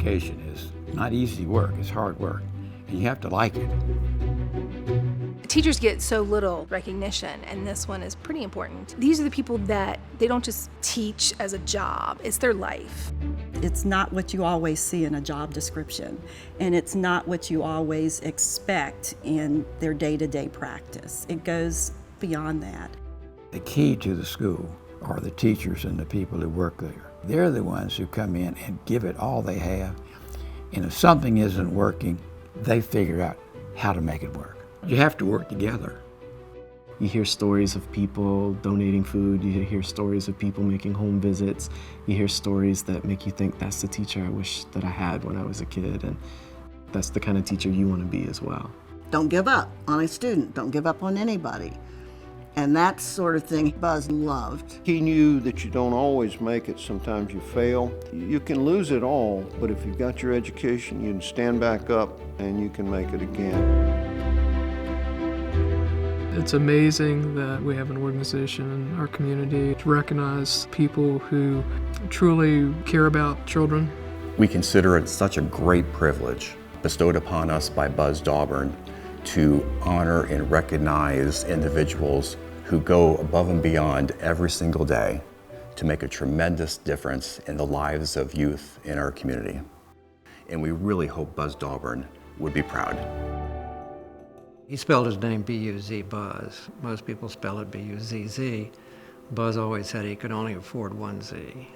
education is not easy work, it's hard work, and you have to like it. Teachers get so little recognition, and this one is pretty important. These are the people that they don't just teach as a job, it's their life. It's not what you always see in a job description, and it's not what you always expect in their day-to-day practice. It goes beyond that. The key to the school are the teachers and the people who work there. They're the ones who come in and give it all they have, and if something isn't working, they figure out how to make it work. You have to work together. You hear stories of people donating food, you hear stories of people making home visits, you hear stories that make you think that's the teacher I wish that I had when I was a kid, and that's the kind of teacher you want to be as well. Don't give up on a student, don't give up on anybody. And that sort of thing Buzz loved. He knew that you don't always make it, sometimes you fail. You can lose it all, but if you've got your education, you can stand back up and you can make it again. It's amazing that we have an organization in our community to recognize people who truly care about children. We consider it such a great privilege bestowed upon us by Buzz Dawbarn to honor and recognize individuals who go above and beyond every single day to make a tremendous difference in the lives of youth in our community. And we really hope Buzz Dawbarn would be proud. He spelled his name B-U-Z, Buzz. Most people spell it B-U-Z-Z. Buzz always said he could only afford one Z,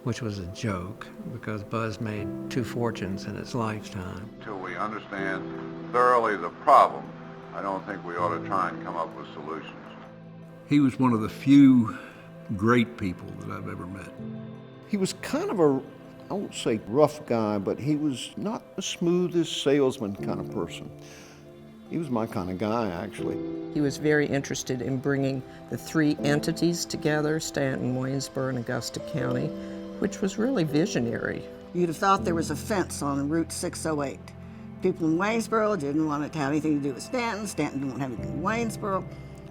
which was a joke because Buzz made 2 fortunes in his lifetime. Until we understand thoroughly the problem, I don't think we ought to try and come up with solutions. He was one of the few great people that I've ever met. He was kind of a, I won't say rough guy, but he was not the smoothest salesman kind of person. He was my kind of guy, actually. He was very interested in bringing the 3 entities together, Stanton, Waynesboro, and Augusta County, which was really visionary. You'd have thought there was a fence on Route 608. People in Waynesboro didn't want it to have anything to do with Stanton. Stanton didn't want to have anything with Waynesboro.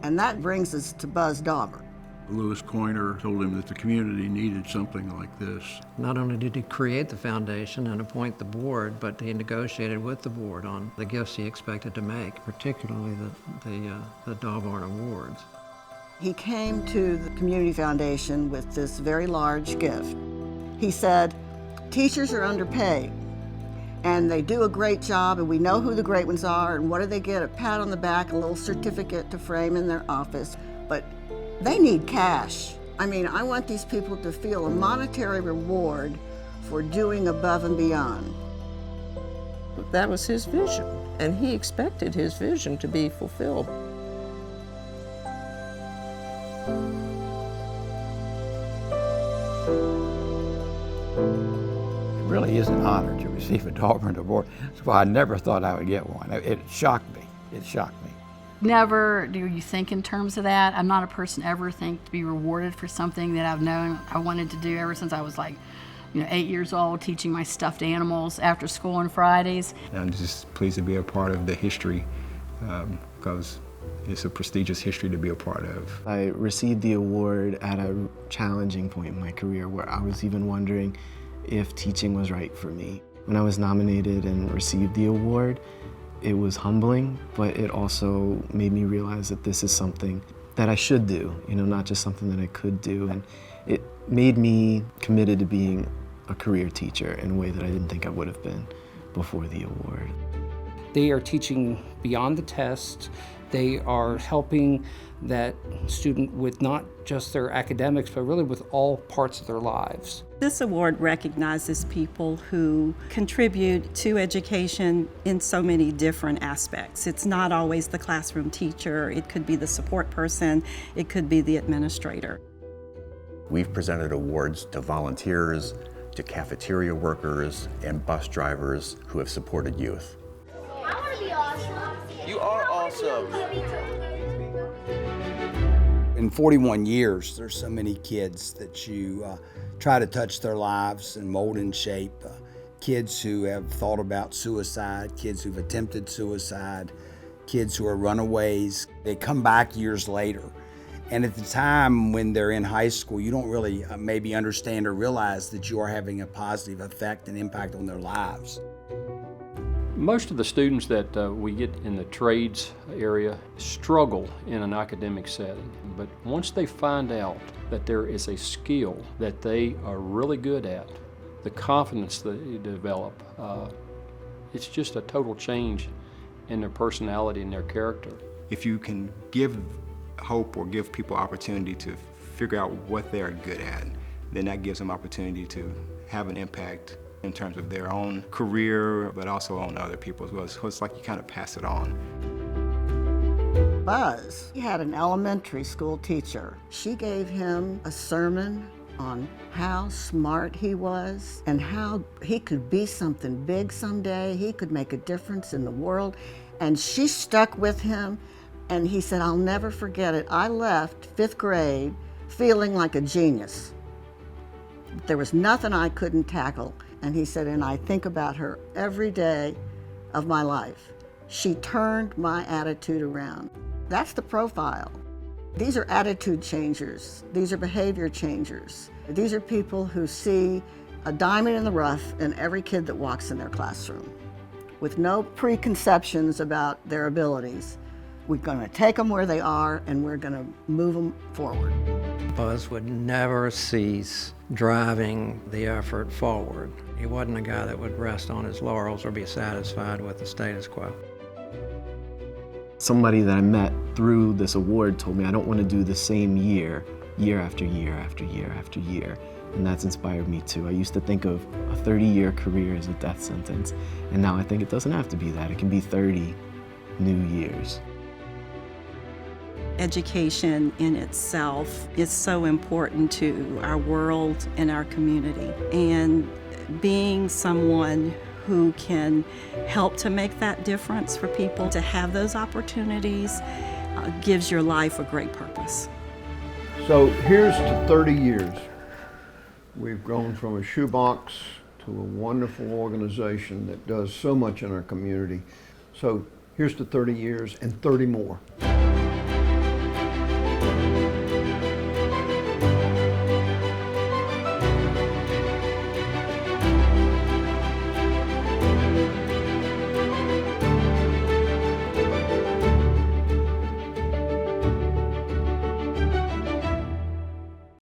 And that brings us to Buzz Dawbarn. Lewis Coiner told him that the community needed something like this. Not only did he create the foundation and appoint the board, but he negotiated with the board on the gifts he expected to make, particularly the Dawbarn Awards. He came to the Community Foundation with this very large gift. He said, teachers are underpaid, and they do a great job, and we know who the great ones are, and what do they get? A pat on the back, a little certificate to frame in their office, but they need cash. I mean, I want these people to feel a monetary reward for doing above and beyond. That was his vision, and he expected his vision to be fulfilled. It really is an honor to receive a Dawbarn Award. That's why I never thought I would get one. It shocked me. It shocked me. Never do you think in terms of that. I'm not a person ever think to be rewarded for something that I've known I wanted to do ever since I was 8 years old, teaching my stuffed animals after school on Fridays. I'm just pleased to be a part of the history because it's a prestigious history to be a part of. I received the award at a challenging point in my career where I was even wondering if teaching was right for me. When I was nominated and received the award, it was humbling, but it also made me realize that this is something that I should do, not just something that I could do. And it made me committed to being a career teacher in a way that I didn't think I would have been before the award. They are teaching beyond the test. They are helping that student with not just their academics, but really with all parts of their lives. This award recognizes people who contribute to education in so many different aspects. It's not always the classroom teacher. It could be the support person. It could be the administrator. We've presented awards to volunteers, to cafeteria workers, and bus drivers who have supported youth. I want to be awesome. You are awesome. In 41 years, there's so many kids that you try to touch their lives and mold and shape. Kids who have thought about suicide, kids who've attempted suicide, kids who are runaways. They come back years later And at the time when they're in high school, you don't really maybe understand or realize that you are having a positive effect and impact on their lives. Most of the students that we get in the trades area struggle in an academic setting, but once they find out that there is a skill that they are really good at, the confidence that they develop, it's just a total change in their personality and their character. If you can give hope or give people opportunity to figure out what they're good at, then that gives them opportunity to have an impact in terms of their own career, but also on other people as well. So it's like you kind of pass it on. Buzz, he had an elementary school teacher. She gave him a sermon on how smart he was and how he could be something big someday. He could make a difference in the world. And she stuck with him, and he said, I'll never forget it. I left 5th grade feeling like a genius. There was nothing I couldn't tackle. And he said, and I think about her every day of my life. She turned my attitude around. That's the profile. These are attitude changers. These are behavior changers. These are people who see a diamond in the rough in every kid that walks in their classroom with no preconceptions about their abilities. We're going to take them where they are, and we're going to move them forward. Buzz would never cease driving the effort forward. He wasn't a guy that would rest on his laurels or be satisfied with the status quo. Somebody that I met through this award told me I don't want to do the same year after year after year after year. And that's inspired me too. I used to think of a 30-year career as a death sentence, and now I think it doesn't have to be that. It can be 30 new years. Education in itself is so important to our world and our community. And being someone who can help to make that difference for people, to have those opportunities, gives your life a great purpose. So here's to 30 years. We've grown from a shoebox to a wonderful organization that does so much in our community. So here's to 30 years and 30 more.